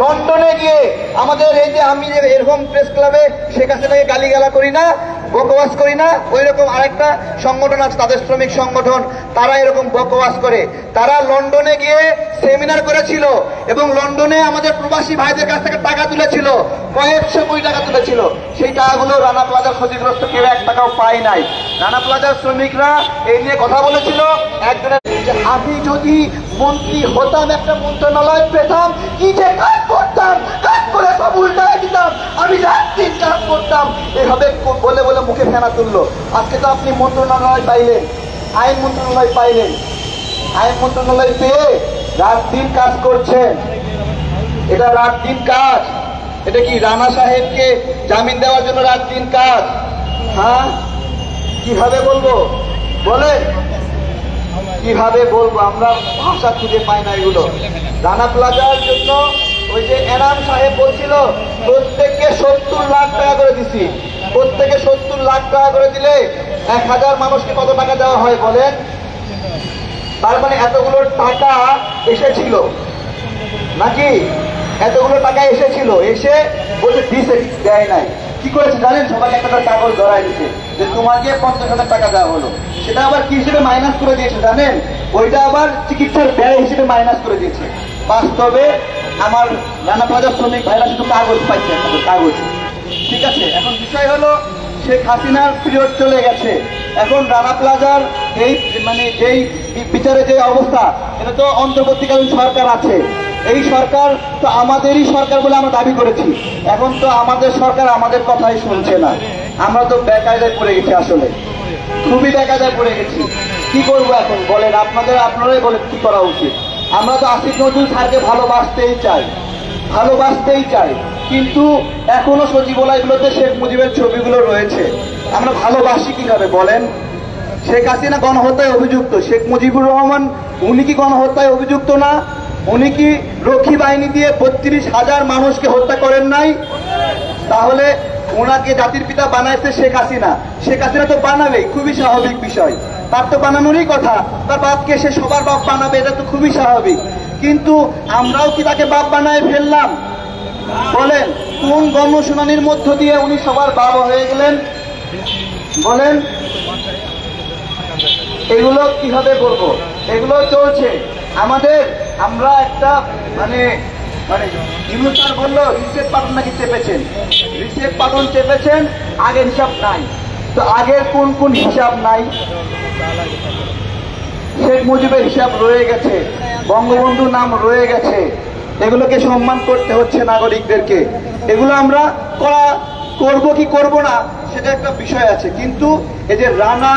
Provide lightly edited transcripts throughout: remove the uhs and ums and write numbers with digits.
লন্ডনে গিয়ে আমাদের এই যে আমি যে এরকম প্রেস ক্লাবে শেখ হাসিনাকে গালিগালা করি না, বকওয়াস করি না, ওই রকম আরেকটা সংগঠন আছে তাদের শ্রমিক সংগঠন, তারা এরকম বকওয়াস করে। তারা লন্ডনে গিয়ে সেমিনার করেছিল এবং লন্ডনে আমাদের প্রবাসী ভাইদের কাছ থেকে টাকা তুলেছিল, কয়েকশো কোটি টাকা তুলেছিল। সেই টাকাগুলো রানা প্লাজার ক্ষতিগ্রস্ত কেউ এক টাকাও পায় নাই। রানা প্লাজার শ্রমিকরা এই নিয়ে কথা বলেছিল একজনের, আমি যদি মন্ত্রী হতাম, একটা মন্ত্রণালয় পেতাম, কি যে কাজ করতাম, কাজ করে সব উল্টায় দিতাম, আমি রাত দিন কাজ করতাম, এভাবে বলে বলে মুখে ফেনা তুললো। আজকে তো আপনি মন্ত্রণালয় পাইলেন, আইন মন্ত্রণালয় পাইলেন, আইন মন্ত্রণালয় পেয়ে রাত দিন কাজ করছেন। এটা রাত দিন কাজ? এটা কি রানা সাহেবকে জামিন দেওয়ার জন্য রাত দিন কাজ? হ্যাঁ, কিভাবে বলবো বলেন, কিভাবে বলবো? আমরা ভাষা খুঁজে পাই না এগুলো। রানা প্লাজার জন্য ওই যে এনাম সাহেব বলছিল প্রত্যেককে 70 লাখ টাকা করে দিছি, প্রত্যেকে 70 লাখ টাকা করে দিলে 1000 মানুষকে কত টাকা দেওয়া হয় বলেন? তার মানে এতগুলো টাকা এসেছিল নাকি? এতগুলো টাকা এসেছিল, এসে বলছে দিছে, দেয় নাই। কি করেছে জানেন? সবাইকে একটা কাগজ ধরাই দিচ্ছে যে তোমাকে 50,000 টাকা দেওয়া হলো। সেটা আবার কি হিসেবে মাইনাস করে দিয়েছে জানেন? ওইটা আবার চিকিৎসার ব্যয় হিসেবে মাইনাস করে দিয়েছে। বাস্তবে আমার রানা প্লাজার শ্রমিক ভাইরা শুধু কাগজ পাইছে, কাগজ। ঠিক আছে, এখন বিষয় হলো শেখ হাসিনার পিরিয়ড চলে গেছে। এখন রানা প্লাজার এই মানে যেই বিচারে যে অবস্থা, এটা তো অন্তর্বর্তীকালীন সরকার আছে। এই সরকার তো আমাদেরই সরকার বলে আমরা দাবি করেছি। এখন তো আমাদের সরকার আমাদের কথাই শুনছে না। আমরা তো বেকায়দায় পড়ে গেছি, আসলে খুবই বেকায়দায় পড়ে গেছি। কি করবো এখন বলেন? আপনারাই বলেন কি করা উচিত। আমরা তো আসিফ নজরুল স্যারকে ভালোবাসতেই চাই, ভালোবাসতেই চাই, কিন্তু এখনো সচিবালয়গুলোতে শেখ মুজিবের ছবিগুলো রয়েছে। আমরা ভালোবাসি কিভাবে বলেন? শেখ হাসিনা গণহত্যায় অভিযুক্ত, শেখ মুজিবুর রহমান উনি কি গণহত্যায় অভিযুক্ত না? উনি কি রক্ষী বাহিনী দিয়ে 32,000 মানুষকে হত্যা করেন নাই? তাহলে ওনাকে জাতির পিতা বানাইছে শেখ হাসিনা। শেখ হাসিনা তো বানাবেই, খুবই স্বাভাবিক বিষয়, তার তো বানানোরই কথা। তার বাপকে সে সবার বাপ বানাবে, এটা তো খুবই স্বাভাবিক। কিন্তু আমরাও কি তাকে বাপ বানায় ফেললাম বলেন? কোন গণশুনানির মধ্য দিয়ে উনি সবার বাবা হয়ে গেলেন বলেন? এগুলো কিভাবে করবো? এগুলো চলছে আমাদের। আমরা একটা মানে ইউনূস স্যার বললো রিসেট বাটন নাকি চেপেছেন, রিসেট বাটন চেপেছেন, আগের হিসাব নাই। তো আগের কোন কোন হিসাব নাই? শেখ মুজিবের হিসাব রয়ে গেছে, বঙ্গবন্ধুর নাম রয়ে গেছে। এগুলোকে সম্মান করতে হচ্ছে নাগরিকদেরকে। এগুলো আমরা করব কি করব না সেটা একটা বিষয় আছে। কিন্তু এই যে রানা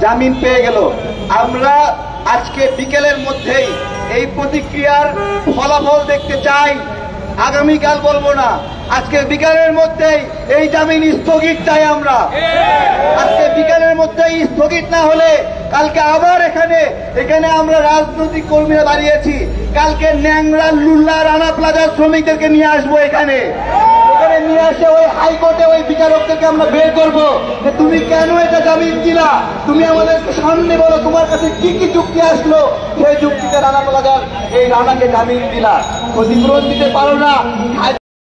জামিন পেয়ে গেল, আমরা আজকে বিকেলের মধ্যেই এই প্রতিক্রিয়ার ফলাফল দেখতে চাই। আগামীকাল বলবো না, আজকে বিকেলের মধ্যেই এই জামিন স্থগিত চাই আমরা। আজকে বিকেলের মধ্যেই স্থগিত না হলে কালকে আবার এখানে আমরা রাজনৈতিক কর্মীরা দাঁড়িয়েছি, কালকে ন্যাংরা লুল্লা রানা প্লাজার শ্রমিকদেরকে নিয়ে আসবো। এখানে নিয়ে আসে ওই হাইকোর্টে ওই বিচারকদেরকে আমরা বের করবো যে তুমি কেন এটা জামিন দিলা, তুমি আমাদেরকে সামনে বলো তোমার কাছে কি কি যুক্তি আসলো, সেই যুক্তিতে রানা প্লাজার এই রানাকে জামিন দিলা। ক্ষতিপূরণ দিতে পারো না।